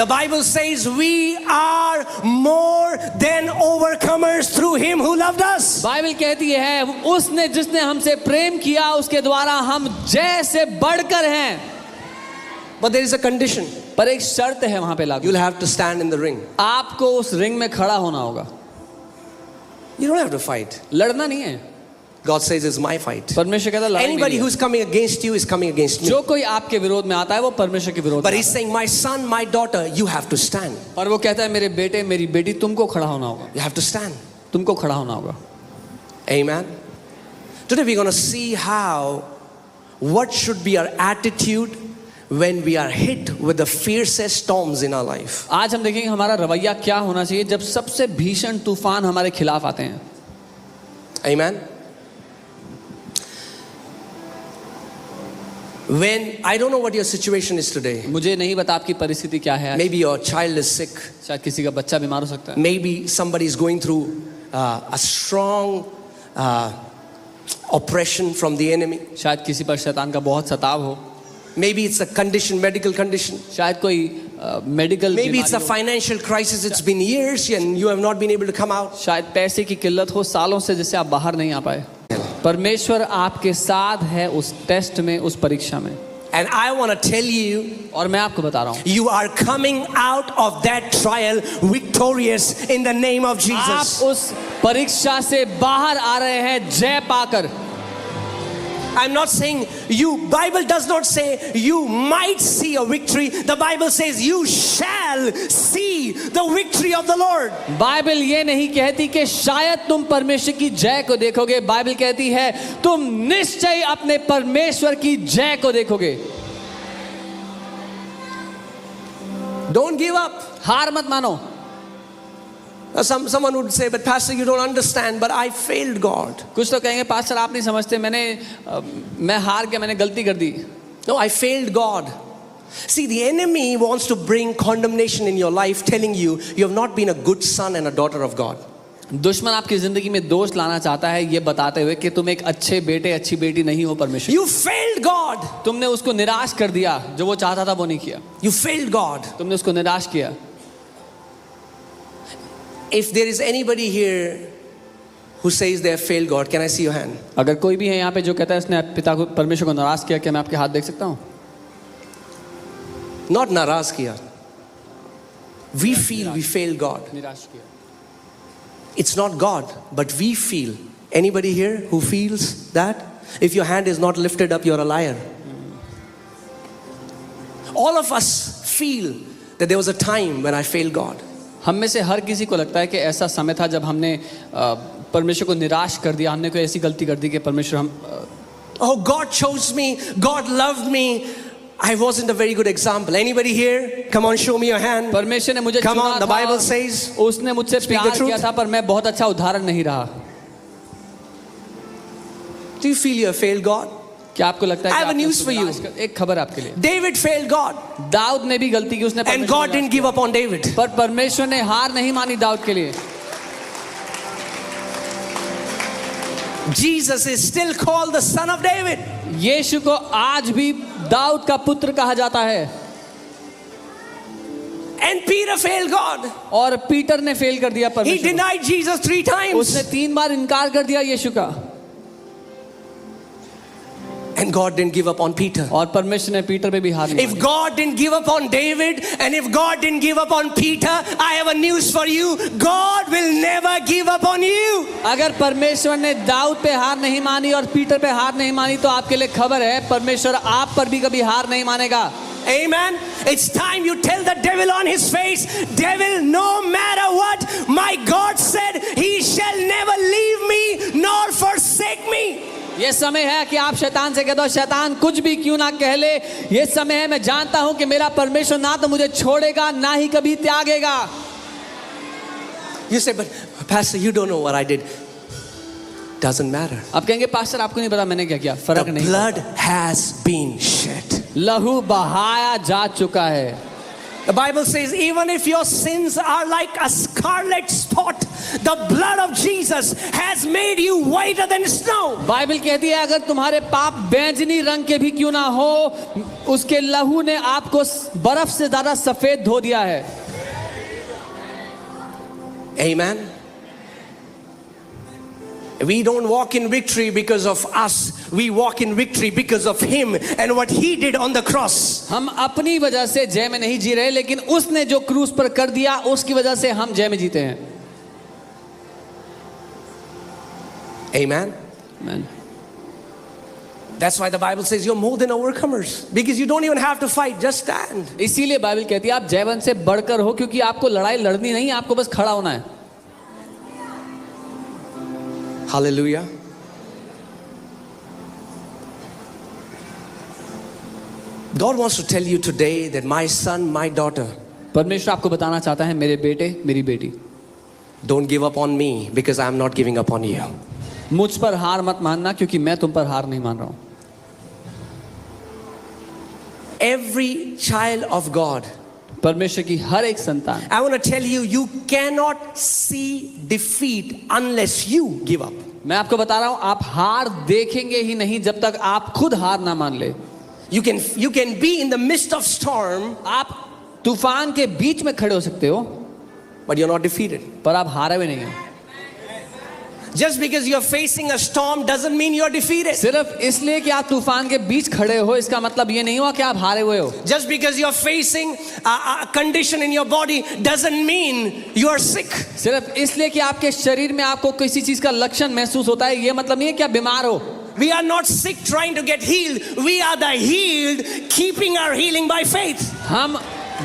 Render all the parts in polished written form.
The Bible says we are more than overcomers through him who loved us. Bible कहती है उसने जिसने हमसे प्रेम किया उसके द्वारा हम जय से बढ़कर हैं. But there is a condition. पर एक शर्त है वहां पे लागू. You'll have to stand in the ring. आपको उस रिंग में खड़ा होना होगा. You don't have to fight. लड़ना नहीं है. God says it's my fight. परमेश्वर कहता है लड़ाई Anybody मेरी है. who's coming against you is coming against me. जो कोई आपके विरोध में आता है वो परमेश्वर के विरोध But में he's saying, my son, my daughter, you have to stand. और वो कहता है मेरे बेटे मेरी बेटी तुमको खड़ा होना होगा. You have to stand. तुमको खड़ा होना होगा. Amen. Today we're going to see what should be our attitude when we are hit with the fiercest storms in our life. आज हम देखेंगे हमारा रवैया क्या होना चाहिए जब सबसे भीषण तूफान हमारे खिलाफ आते हैं. Amen. When I don't know what your situation is today. मुझे नहीं पता आपकी परिस्थिति क्या है. Maybe your child is sick. शायद किसी का बच्चा बीमार हो सकता है. Maybe somebody is going through a strong oppression from the enemy. शायद किसी पर शैतान का बहुत सताव हो. Maybe it's a condition, medical condition. शायद कोई medical Maybe it's a financial crisis. It's been years and you have not been able to come out. शायद पैसे की किल्लत हो सालों से जिससे आप बाहर नहीं आ पाए. परमेश्वर आपके साथ है उस टेस्ट में उस परीक्षा में. And I want to tell you, और मैं आपको बता रहा हूँ you are coming out of that trial victorious in the name of Jesus. आप उस परीक्षा से बाहर आ रहे हैं जय पाकर. I'm not saying Bible does not say you might see a victory. The Bible says you shall see the victory of the Lord. Bible ये नहीं कहती कि शायद तुम परमेश्वर की जय को देखोगे. बाइबल कहती है तुम निश्चय अपने परमेश्वर की जय को देखोगे. Don't give up. हार मत मानो. Someone would say, but pastor, you don't understand, but I failed God. कुछ तो कहेंगे पास्टर आप नहीं समझते मैं हार गया मैंने गलती कर दी. No, I failed God. See, the enemy wants to bring condemnation in your life, telling you have not been a good son and a daughter of God. दुश्मन आपकी जिंदगी में दोष लाना चाहता है ये बताते हुए कि तुम एक अच्छे बेटे अच्छी बेटी नहीं हो परमेश्वर. You failed God. तुमने उसको निराश कर दिया. जो वो चाहता था वो नहीं किया. You failed God. तुमने उसको निराश किया. If there is anybody here who says they have failed God, can I see your hand? अगर कोई भी है यहाँ पे जो कहता है इसने पिता को परमेश्वर को नाराज किया, क्या मैं आपके हाथ देख सकता हूँ? Not नाराज किया. We feel we failed God. निराश किया. It's not God, but we feel. Anybody here who feels that? If your hand is not lifted up, you're a liar. All of us feel that there was a time when I failed God. हम में से हर किसी को लगता है कि ऐसा समय था जब हमने परमेश्वर को निराश कर दिया. हमने कोई ऐसी गलती कर दी कि परमेश्वर Oh, God chose me. God loved me. I wasn't a very good example. Anybody here? Come on, show me your hand. परमेश्वर ने मुझे Come चुना on, the था. Bible says. उसने मुझसे Speak the प्यार truth. किया था पर मैं बहुत अच्छा उदाहरण नहीं रहा. Do you feel you have failed God? क्या आपको लगता है I कि have a आपने news उसको for you. निराश कर- एक खबर आपके लिए. David failed God. दाऊद ने भी गलती की. उसने And परमेश्वर God को didn't निराश give up on David. किया. पर परमेश्वर ने हार नहीं मानी दाऊद के लिए. Jesus is still called the son of David. यीशु को आज भी दाऊद का पुत्र कहा जाता है. And Peter failed God. और पीटर ने फेल कर दिया He परमेश्वर को. denied Jesus 3 times. उसने 3 बार इनकार कर दिया यीशु का. And God didn't give up on Peter. और परमेश्वर ने पीटर पे भी हार नहीं If मानी. God didn't give up on David and if God didn't give up on Peter, I have a news for you. God will never give up on you. अगर परमेश्वर ने दाऊद पे हार नहीं मानी और पीटर पे हार नहीं मानी तो आपके लिए खबर है परमेश्वर आप पर भी कभी हार नहीं मानेगा. Amen. It's time you tell the devil on his face, devil, no matter what, my God said he shall never leave me nor forsake me. ये समय है कि आप शैतान से कह दो शैतान कुछ भी क्यों ना कह ले. ये समय है मैं जानता हूं कि मेरा परमेश्वर ना तो मुझे छोड़ेगा ना ही कभी त्यागेगा. You say, but pastor, you don't know what I did. Doesn't matter. आप कहेंगे पास्टर आपको नहीं पता मैंने क्या किया. फर्क The नहीं. blood has been shed. लहू बहाया जा चुका है. The Bible says, even if your sins are like a scarlet spot, the blood of Jesus has made you whiter than snow. Bible कहती है अगर तुम्हारे पाप बैंगनी रंग के भी क्यों ना हो, उसके लहू ने आपको बर्फ से ज्यादा सफेद धो दिया है. Amen. We don't walk in victory because of us. We walk in victory because of Him and what He did on the cross. हम अपनी वजह से जय में नहीं जी रहे, लेकिन उसने जो क्रूस पर कर दिया उसकी वजह से हम जय में जीते हैं. Amen. Amen. That's why the Bible says you're more than overcomers, because you don't even have to fight, just stand. इसीलिए बाइबल कहती है आप जयवंत से बढ़कर हो, क्योंकि आपको लड़ाई लड़नी नहीं, आपको बस खड़ा होना है. Hallelujah. God wants to tell you today that my son, my daughter, परमेश्वर आपको बताना चाहता है मेरे बेटे मेरी बेटी, don't give up on me because I'm not giving up on you. मुझ पर हार मत मानना क्योंकि मैं तुम पर हार नहीं मान रहा हूं. Every child of God, परमेश्वर की हर एक संतान, I want to tell you, you cannot see defeat unless you give up. मैं आपको बता रहा हूं आप हार देखेंगे ही नहीं जब तक आप खुद हार ना मान ले. You can be in the midst of storm, आप तूफान के बीच में खड़े हो सकते हो, but you're not defeated. पर आप हारे हुए नहीं हैं. Just because you're facing a storm doesn't mean you're defeated. सिर्फ इसलिए कि आप तूफान के बीच खड़े हो इसका मतलब ये नहीं हुआ कि आप हारे हुए हो. Just because you're facing a condition in your body doesn't mean you're sick. सिर्फ इसलिए कि आपके शरीर में आपको किसी चीज का लक्षण महसूस होता है ये मतलब नहीं है कि आप बीमार हो. We are not sick trying to get healed. We are the healed keeping our healing by faith. हम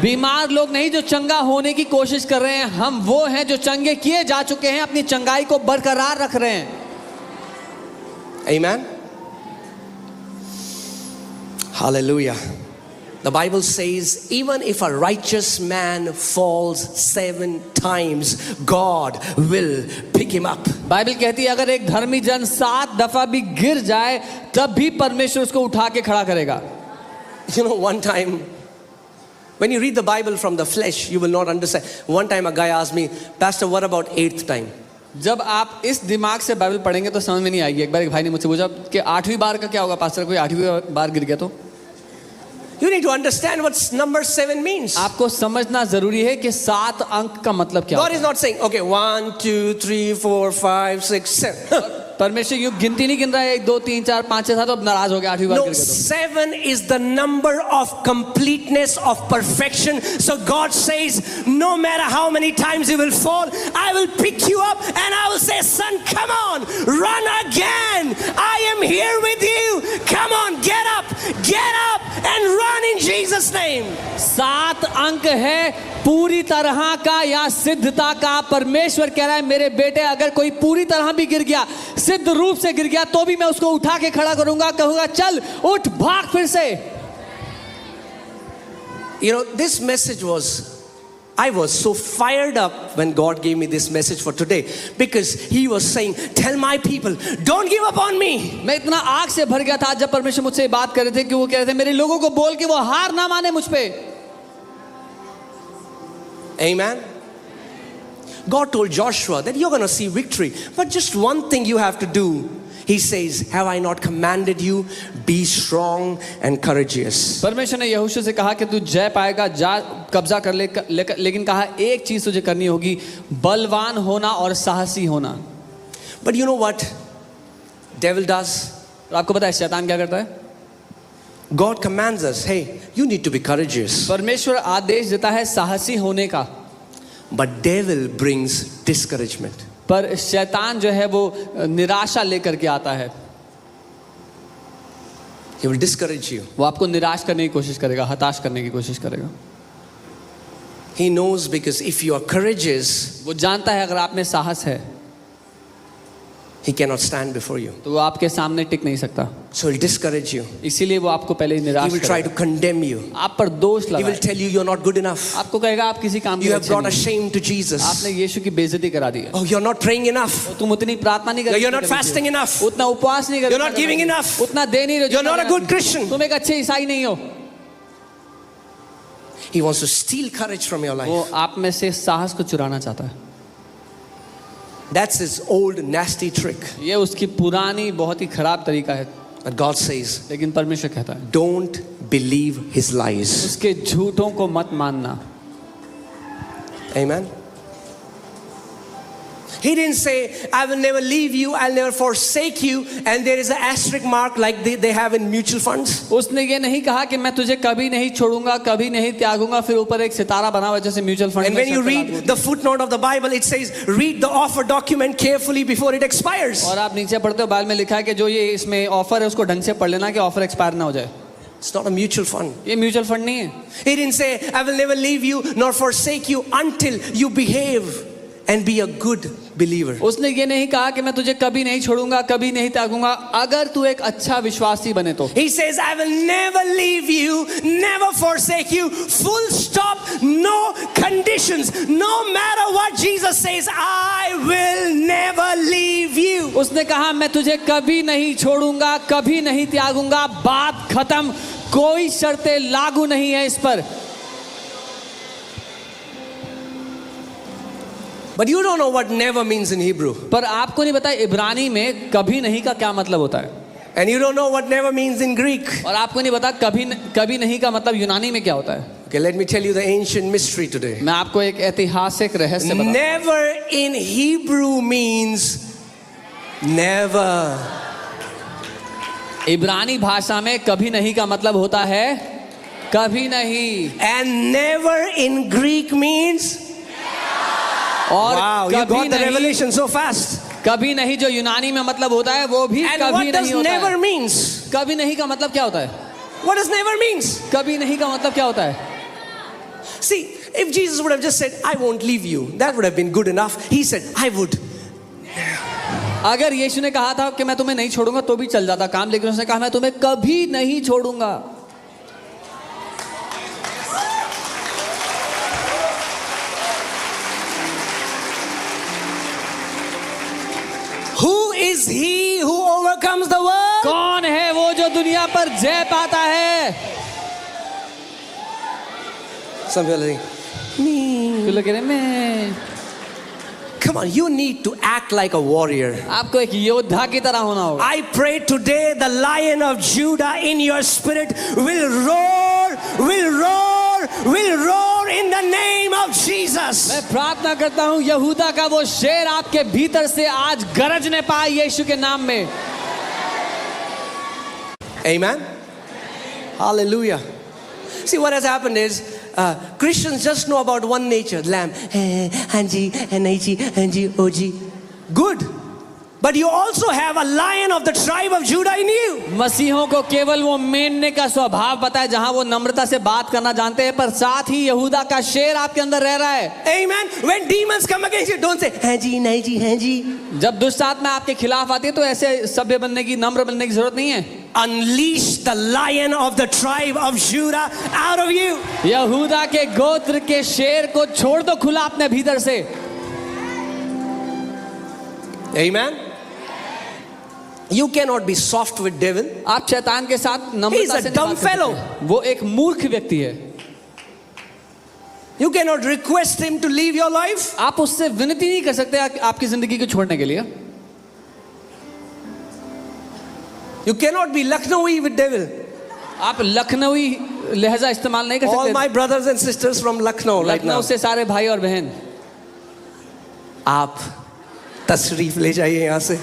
बीमार लोग नहीं जो चंगा होने की कोशिश कर रहे हैं, हम वो हैं जो चंगे किए जा चुके हैं, अपनी चंगाई को बरकरार रख रहे हैं. Amen. Hallelujah. The Bible says even if a righteous man falls 7 times, God will pick him up. Bible कहती है अगर एक धर्मी जन 7 दफा भी गिर जाए तब भी परमेश्वर उसको उठा के खड़ा करेगा. You know, one time when you read the Bible from the flesh, you will not understand. One time a guy asked me, Pastor, what about 8th time? जब आप इस दिमाग से बाइबल पढ़ेंगे तो समझ में नहीं आएगी. एक बार एक भाई ने मुझसे पूछा कि 8वीं बार का क्या होगा पास्टर, कोई 8वीं बार गिर गया तो. You need to understand what number 7 means. आपको समझना जरूरी है कि 7 अंक का मतलब क्या God है. is not saying, okay, 1, 2, 3, 4, 5, 6, 7. परमेश्वर यूं गिनती नहीं गिन रहा है 1 2 3 4 5 6 7 तो नाराज हो गया 8वीं बार No, गिर गया तो. 7 is the number of completeness, of perfection. So God says, no matter how many times you will fall, I will pick you up and I will say, son, come on, run again. I am here with you. Come on, get up and run in Jesus' name. 7 अंक है पूरी तरह का या सिद्धता का. परमेश्वर कह रहा है मेरे बेटे अगर कोई पूरी तरह भी गिर गया, सिद्ध रूप से गिर गया, तो भी मैं उसको उठा के खड़ा करूंगा, कहूंगा चल उठ भाग फिर से. You know, this message I was so fired up when God gave me this message for today, because He was saying, tell my people, don't give up on me. मैं इतना आग से भर गया था जब परमेश्वर मुझसे बात कर रहे थे कि वो कह रहे थे मेरे लोगों को बोल के वो हार ना माने मुझ पे. Amen. God told Joshua that you're going to see victory, but just one thing you have to do. He says, have I not commanded you, be strong and courageous. परमेश्वर ने यहोशू से कहा कि तू जय पाएगा, जा कब्जा कर ले, लेकिन कहा एक चीज तुझे करनी होगी, बलवान होना और साहसी होना. But you know what devil does? आपको पता है शैतान क्या करता है? God commands us, hey, you need to be courageous. परमेश्वर आदेश देता है साहसी होने का, but devil brings discouragement. पर शैतान जो है वो निराशा लेकर के आता है. He will discourage you. वो आपको निराश करने की कोशिश करेगा, हताश करने की कोशिश करेगा. He knows, because if you are courageous, वो जानता है अगर आप में साहस है he cannot stand before you. तो वो आपके सामने टिक नहीं सकता. So he'll discourage you. इसीलिए वो आपको पहले ही He निराश will try to करेगा, condemn you. आप पर दोष He will लगाएगा, tell you you're not good enough. आपको कहेगा आप किसी काम के You have अच्छे brought a नहीं. shame to Jesus. आपने यीशु की बेइज्जती करा दी है. Oh, you're not praying enough. तुम उतनी प्रार्थना नहीं कर, You're not fasting enough. उतना उपवास नहीं कर, You're not giving enough. उतना दे नहीं रहे, You're not a good Christian. तुम एक अच्छे ईसाई नहीं हो. He wants to steal courage from your वो life. आप में से साहस को चुराना चाहता है. That's his old nasty trick. ये उसकी पुरानी बहुत ही खराब तरीका है. But God says, लेकिन परमेश्वर कहता है don't believe his lies. उसके झूठों को मत मानना. Amen. He didn't say, I will never leave you, I'll never forsake you, and there is an asterisk mark like they have in mutual funds. उसने ये नहीं कहा कि मैं तुझे कभी नहीं छोड़ूंगा, कभी नहीं त्यागूंगा, फिर ऊपर एक सितारा बना हुआ जैसे mutual fund. And when you read the footnote of the Bible, it says, read the offer document carefully before it expires. और आप नीचे पढ़ते हो बाइबल में लिखा है कि जो ये इसमें ऑफर है उसको ढंग से पढ़ लेना कि ऑफर एक्सपायर ना हो जाए. It's not a mutual fund. ये म्यूचुअल फंड नहीं है. He didn't say, I will never leave you nor forsake you until you behave and be a good believer. उसने ये नहीं कहा कि मैं तुझे कभी नहीं छोड़ूंगा, कभी नहीं त्यागूंगा, अगर तू एक अच्छा विश्वासी बने तो. He says, I will never leave you, never forsake you, full stop, no conditions. No matter what Jesus says, I will never leave you. उसने कहा मैं तुझे कभी नहीं छोड़ूंगा, कभी नहीं त्यागूंगा, बात खत्म, कोई शर्तें लागू नहीं है इस पर. But you don't know what never means in Hebrew. पर आपको नहीं पता इब्रानी में कभी नहीं का क्या मतलब होता है. And you don't know what never means in Greek. और आपको नहीं पता कभी नहीं का मतलब यूनानी में क्या होता है. Okay, let me tell you the ancient mystery today. मैं आपको एक ऐतिहासिक रहस्य बताऊं. Never in Hebrew means never. इब्रानी भाषा में कभी नहीं का मतलब होता है कभी नहीं. And never in Greek means. और Wow, you कभी got the नहीं, revelation so fast. कभी नहीं जो यूनानी में मतलब होता है वो भी And कभी what does नहीं होता never है. means? कभी नहीं का मतलब क्या होता है. What does never means? कभी नहीं का मतलब क्या होता है. See, if Jesus would have just said, I won't leave you, that would have been good enough. He said, I would. अगर यीशु ने कहा था कि मैं तुम्हें नहीं छोड़ूंगा तो भी चल जाता काम, लेकिन उसने कहा मैं तुम्हें कभी नहीं छोड़ूंगा. Who is he who overcomes the world? कौन है वो जो दुनिया पर जय पाता है. Some people are saying, me. तो लोग कह रहे हैं, मैं. Come on, you need to act like a warrior. आपको एक योद्धा की तरह होना होगा. I pray today the Lion of Judah in your spirit will roar, will roar, will roar in the name of Jesus. मैं प्रार्थना करता हूँ यहूदा का वो शेर आपके भीतर से आज गरजने पाए यीशु के नाम में. Amen. Hallelujah. See, what has happened is Christians just know about one nature, lamb. Hanji, Naiji, Hanji, Oji. Good. But you also have a lion of the tribe of Judah in you. मसीहों को केवल वो मेंढने का स्वभाव पता है जहां वो नम्रता से बात करना जानते हैं, पर साथ ही यहूदा का शेर आपके अंदर रह रहा है. Amen. When demons come against you, don't say, Hanji, Naiji, Hanji. जब दुष्ट आत्मा आपके खिलाफ आती है तो ऐसे सभ्य बनने की, नम्र बनने की जरूरत नहीं है. Unleash the lion of the tribe of Judah out of you. यहूदा के गोत्र के शेर को छोड़ दो खुला अपने भीतर से. Amen. You cannot be soft with devil. आप शैतान के साथ नम्रता He's से a dumb नहीं बात कर fellow. सकते. वो एक मूर्ख व्यक्ति है. You cannot request him to leave your life. आप उससे विनती नहीं कर सकते आपकी जिंदगी को छोड़ने के लिए. You cannot be Lucknowi with devil. आप लखनवी लहजा इस्तेमाल नहीं कर All सकते. my brothers and sisters from Lucknow right now. Lucknow से सारे भाई और बहन, आप तशरीफ ले जाइए यहाँ से.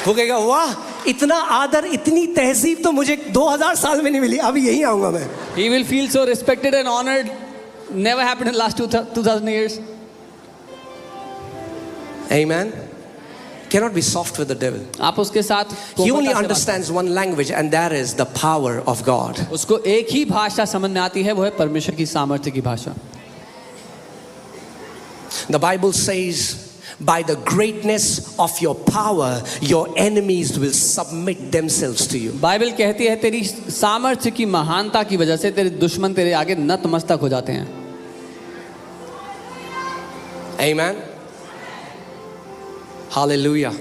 वो कहेगा वाह, इतना आदर, इतनी तहजीब तो मुझे 2000 साल में नहीं मिली, अभी यही आऊंगा मैं. he will feel so respected and honored. Never happened in the last 2000 years. Amen. Cannot be soft with the devil. आप उसके साथ He only कोमलता से understands one language, and that is the power of God. बात- उसको एक ही भाषा समझ में आती है, वो है परमेश्वर की सामर्थ्य की भाषा. The Bible says, by the greatness of your power, your enemies will submit themselves to you. Bible कहती है तेरी सामर्थ्य की महानता की वजह से तेरे दुश्मन तेरे आगे नतमस्तक हो जाते हैं. Amen. Hallelujah.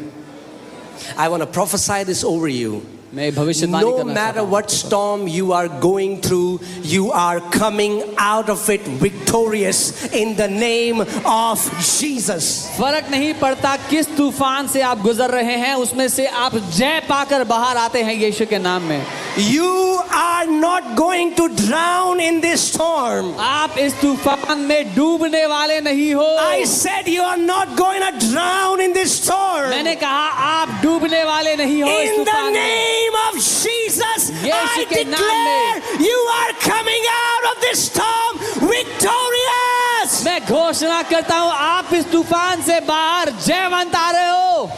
I want to prophesy this over you. मैं भविष्यवाणी No करना चाहता matter हूं। what storm you are going through, you are coming out of it victorious in the name of Jesus. फर्क नहीं पड़ता किस तूफान से आप गुजर रहे हैं, उसमें से आप जय पाकर बाहर आते हैं यीशु के नाम में। You are not going to drown in this storm. आप इस तूफान में डूबने वाले नहीं हो। I said you are not going to drown in this storm. मैंने कहा आप डूबने वाले नहीं हो इस In the तूफान में। name of Jesus, Yeshu I के नाम में। declare you are coming out of this storm victorious. मैं घोषणा करता हूं आप इस तूफान से बाहर जयवंत आ रहे हो।